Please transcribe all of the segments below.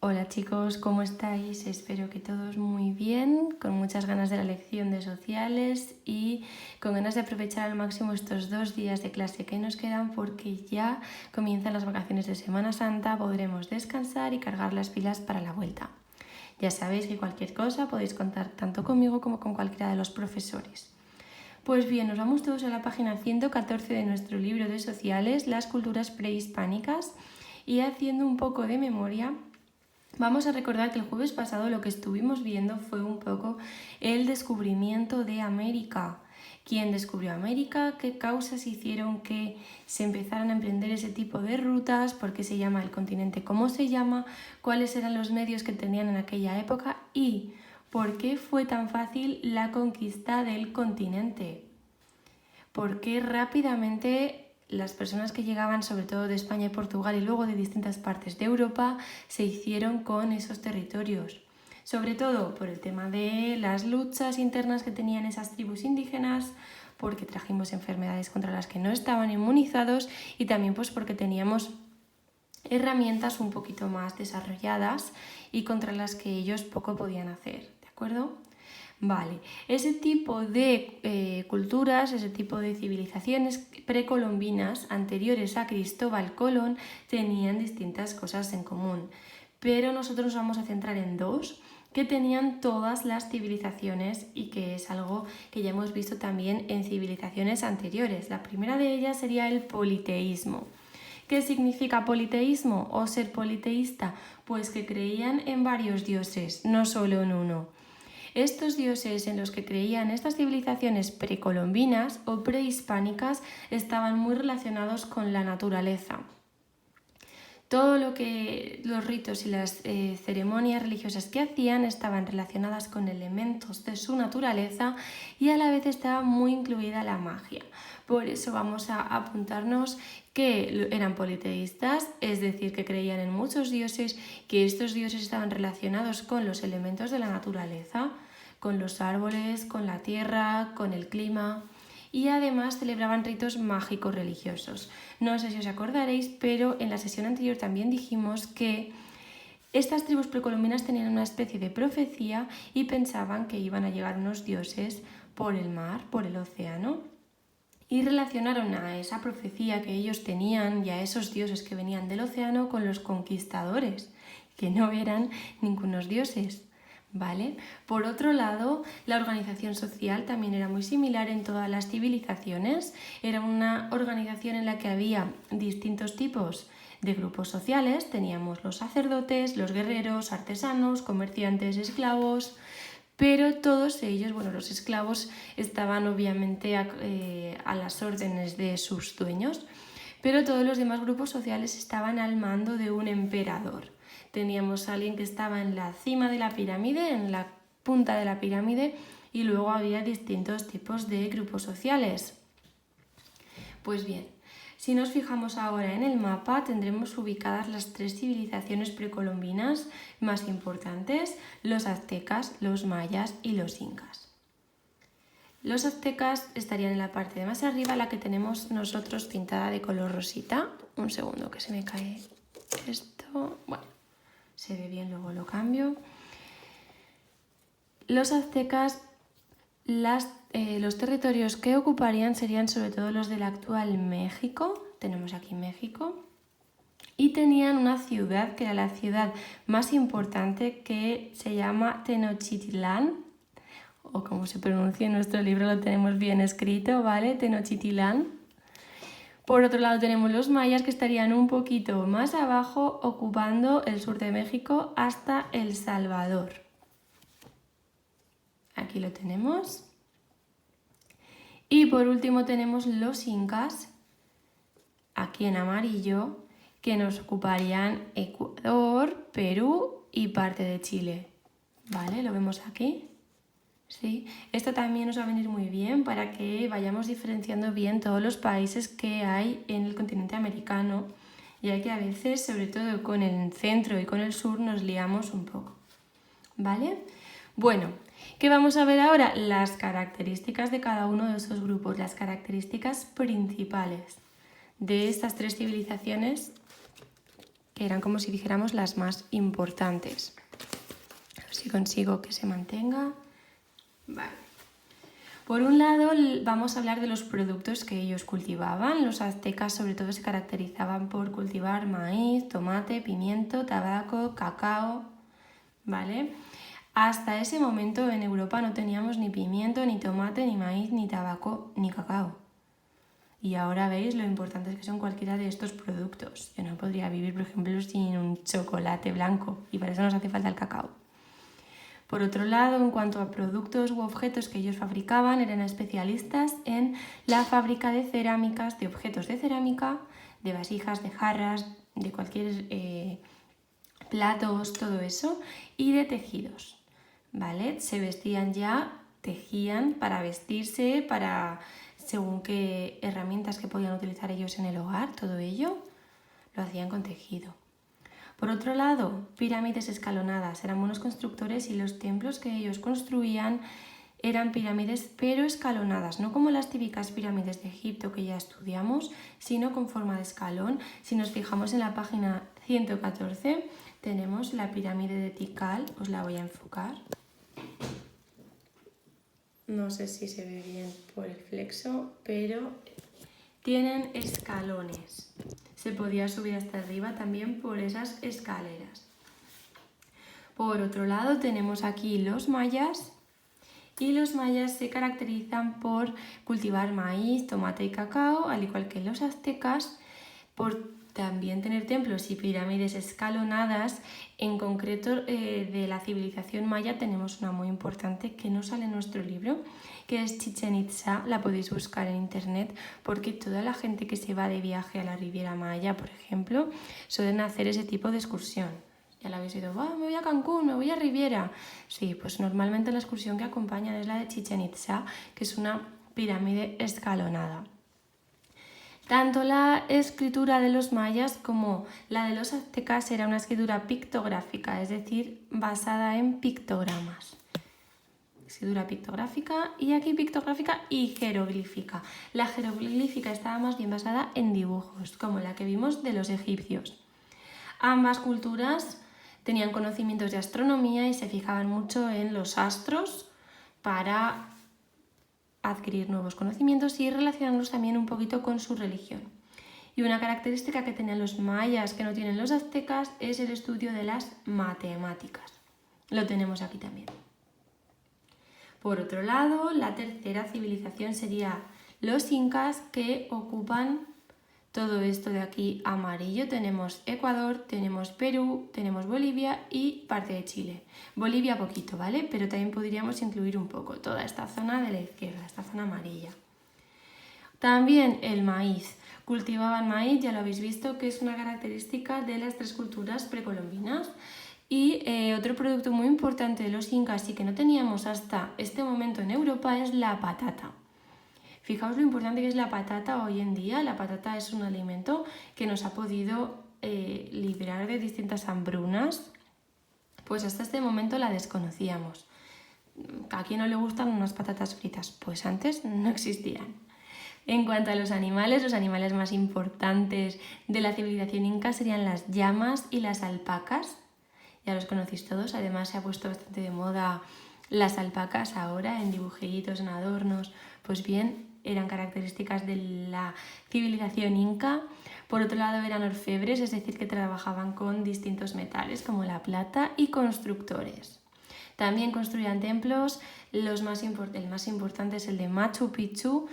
Hola chicos, ¿cómo estáis? Espero que todos muy bien, con muchas ganas de la lección de sociales y con ganas de aprovechar al máximo estos 2 días de clase que nos quedan porque ya comienzan las vacaciones de Semana Santa, podremos descansar y cargar las pilas para la vuelta. Ya sabéis que cualquier cosa podéis contar tanto conmigo como con cualquiera de los profesores. Pues bien, nos vamos todos a la página 114 de nuestro libro de sociales, las culturas prehispánicas, y haciendo un poco de memoria, vamos a recordar que el jueves pasado lo que estuvimos viendo fue un poco el descubrimiento de América. ¿Quién descubrió América? ¿Qué causas hicieron que se empezaran a emprender ese tipo de rutas? ¿Por qué se llama el continente como se llama? ¿Cuáles eran los medios que tenían en aquella época? ¿Y por qué fue tan fácil la conquista del continente? ¿Por qué rápidamente las personas que llegaban sobre todo de España y Portugal y luego de distintas partes de Europa se hicieron con esos territorios? Sobre todo por el tema de las luchas internas que tenían esas tribus indígenas, porque trajimos enfermedades contra las que no estaban inmunizados y también pues porque teníamos herramientas un poquito más desarrolladas y contra las que ellos poco podían hacer, ¿de acuerdo? Vale, ese tipo de culturas, ese tipo de civilizaciones precolombinas anteriores a Cristóbal Colón tenían distintas cosas en común, pero nosotros nos vamos a centrar en dos que tenían todas las civilizaciones y que es algo que ya hemos visto también en civilizaciones anteriores. La primera de ellas sería el politeísmo. ¿Qué significa politeísmo o ser politeísta? Pues que creían en varios dioses, no solo en uno. Estos dioses en los que creían estas civilizaciones precolombinas o prehispánicas estaban muy relacionados con la naturaleza. Todo lo que los ritos y las ceremonias religiosas que hacían estaban relacionadas con elementos de su naturaleza y a la vez estaba muy incluida la magia. Por eso vamos a apuntarnos que eran politeístas, es decir, que creían en muchos dioses, que estos dioses estaban relacionados con los elementos de la naturaleza, con los árboles, con la tierra, con el clima, y además celebraban ritos mágicos religiosos. No sé si os acordaréis, pero en la sesión anterior también dijimos que estas tribus precolombinas tenían una especie de profecía y pensaban que iban a llegar unos dioses por el mar, por el océano, y relacionaron a esa profecía que ellos tenían y a esos dioses que venían del océano con los conquistadores, que no eran ningunos dioses. ¿Vale? Por otro lado, la organización social también era muy similar en todas las civilizaciones. Era una organización en la que había distintos tipos de grupos sociales. Teníamos los sacerdotes, los guerreros, artesanos, comerciantes, esclavos, pero todos ellos, bueno, los esclavos estaban obviamente a las órdenes de sus dueños, pero todos los demás grupos sociales estaban al mando de un emperador. Teníamos a alguien que estaba en la cima de la pirámide, en la punta de la pirámide, y luego había distintos tipos de grupos sociales. Pues bien, si nos fijamos ahora en el mapa, tendremos ubicadas las 3 civilizaciones precolombinas más importantes: los aztecas, los mayas y los incas. Los aztecas estarían en la parte de más arriba, la que tenemos nosotros pintada de color rosita. Un segundo que se me cae esto. Bueno, se ve bien, luego lo cambio. Los aztecas, los territorios que ocuparían serían sobre todo los del actual México. Tenemos aquí México. Y tenían una ciudad que era la ciudad más importante, que se llama Tenochtitlán, o como se pronuncia en nuestro libro, lo tenemos bien escrito, ¿vale? Tenochtitlán. Por otro lado tenemos los mayas, que estarían un poquito más abajo, ocupando el sur de México hasta El Salvador. Aquí lo tenemos. Y por último tenemos los incas, aquí en amarillo, que nos ocuparían Ecuador, Perú y parte de Chile. ¿Vale? ¿Lo vemos aquí? Sí, esto también nos va a venir muy bien para que vayamos diferenciando bien todos los países que hay en el continente americano, ya que a veces, sobre todo con el centro y con el sur, nos liamos un poco. ¿Vale? Bueno, ¿qué vamos a ver ahora? Las características de cada uno de esos grupos, las características principales de estas 3 civilizaciones que eran como si dijéramos las más importantes. A ver si consigo que se mantenga. Vale. Por un lado, vamos a hablar de los productos que ellos cultivaban. Los aztecas sobre todo se caracterizaban por cultivar maíz, tomate, pimiento, tabaco, cacao, ¿vale? Hasta ese momento en Europa no teníamos ni pimiento, ni tomate, ni maíz, ni tabaco, ni cacao. Y ahora veis lo importantes que son cualquiera de estos productos. Yo no podría vivir, por ejemplo, sin un chocolate blanco y para eso nos hace falta el cacao. Por otro lado, en cuanto a productos u objetos que ellos fabricaban, eran especialistas en la fábrica de cerámicas, de objetos de cerámica, de vasijas, de jarras, de cualquier platos, todo eso, y de tejidos, ¿vale? Se vestían ya, tejían para vestirse, para según qué herramientas que podían utilizar ellos en el hogar, todo ello lo hacían con tejido. Por otro lado, pirámides escalonadas. Eran buenos constructores y los templos que ellos construían eran pirámides pero escalonadas, no como las típicas pirámides de Egipto que ya estudiamos, sino con forma de escalón. Si nos fijamos en la página 114, tenemos la pirámide de Tikal, os la voy a enfocar. No sé si se ve bien por el flexo, pero tienen escalones. Se podía subir hasta arriba también por esas escaleras. Por otro lado tenemos aquí los mayas y los mayas se caracterizan por cultivar maíz, tomate y cacao, al igual que los aztecas, por también tener templos y pirámides escalonadas. En concreto de la civilización maya tenemos una muy importante que no sale en nuestro libro, que es Chichén Itzá. La podéis buscar en internet porque toda la gente que se va de viaje a la Riviera Maya, por ejemplo, suelen hacer ese tipo de excursión. Ya la habéis oído, me voy a Cancún, me voy a Riviera. Sí, pues normalmente la excursión que acompañan es la de Chichén Itzá, que es una pirámide escalonada. Tanto la escritura de los mayas como la de los aztecas era una escritura pictográfica, es decir, basada en pictogramas. Escritura pictográfica y aquí pictográfica y jeroglífica. La jeroglífica estaba más bien basada en dibujos, como la que vimos de los egipcios. Ambas culturas tenían conocimientos de astronomía y se fijaban mucho en los astros para adquirir nuevos conocimientos y relacionarlos también un poquito con su religión. Y una característica que tenían los mayas que no tienen los aztecas es el estudio de las matemáticas. Lo tenemos aquí también. Por otro lado, la tercera civilización sería los incas, que ocupan todo esto de aquí amarillo. Tenemos Ecuador, tenemos Perú, tenemos Bolivia y parte de Chile. Bolivia poquito, ¿vale? Pero también podríamos incluir un poco toda esta zona de la izquierda, esta zona amarilla. También el maíz. Cultivaban maíz, ya lo habéis visto, que es una característica de las tres culturas precolombinas. Y otro producto muy importante de los incas y que no teníamos hasta este momento en Europa es la patata. Fijaos lo importante que es la patata hoy en día. La patata es un alimento que nos ha podido librar de distintas hambrunas, pues hasta este momento la desconocíamos. ¿A quién no le gustan unas patatas fritas? Pues antes no existían. En cuanto a los animales más importantes de la civilización inca serían las llamas y las alpacas. Ya los conocéis todos, además se ha puesto bastante de moda las alpacas ahora en dibujitos, en adornos. Pues bien, eran características de la civilización inca. Por otro lado eran orfebres, es decir, que trabajaban con distintos metales como la plata, y constructores. También construían templos, el más importante es el de Machu Picchu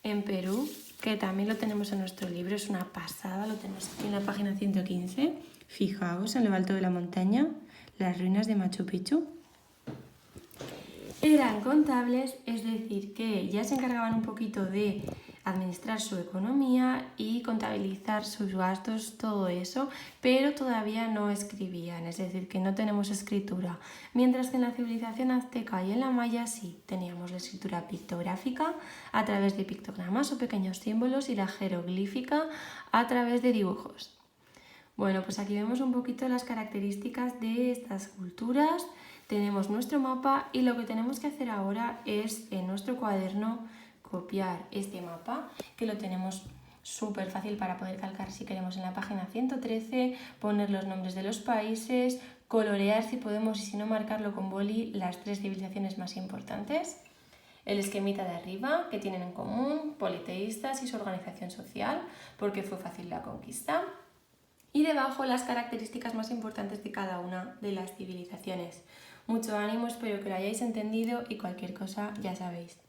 en Perú, que también lo tenemos en nuestro libro, es una pasada, lo tenemos aquí en la página 115. Fijaos en lo alto de la montaña, las ruinas de Machu Picchu. Eran contables, es decir, que ya se encargaban un poquito de administrar su economía y contabilizar sus gastos, todo eso, pero todavía no escribían, es decir, que no tenemos escritura. Mientras que en la civilización azteca y en la maya sí teníamos la escritura pictográfica a través de pictogramas o pequeños símbolos y la jeroglífica a través de dibujos. Bueno, pues aquí vemos un poquito las características de estas culturas. Tenemos nuestro mapa y lo que tenemos que hacer ahora es en nuestro cuaderno copiar este mapa, que lo tenemos súper fácil para poder calcar si queremos en la página 113, poner los nombres de los países, colorear si podemos y si no marcarlo con boli las 3 civilizaciones más importantes, el esquemita de arriba que tienen en común, politeístas y su organización social, porque fue fácil la conquista, y debajo las características más importantes de cada una de las civilizaciones. Mucho ánimo, espero que lo hayáis entendido y cualquier cosa ya sabéis.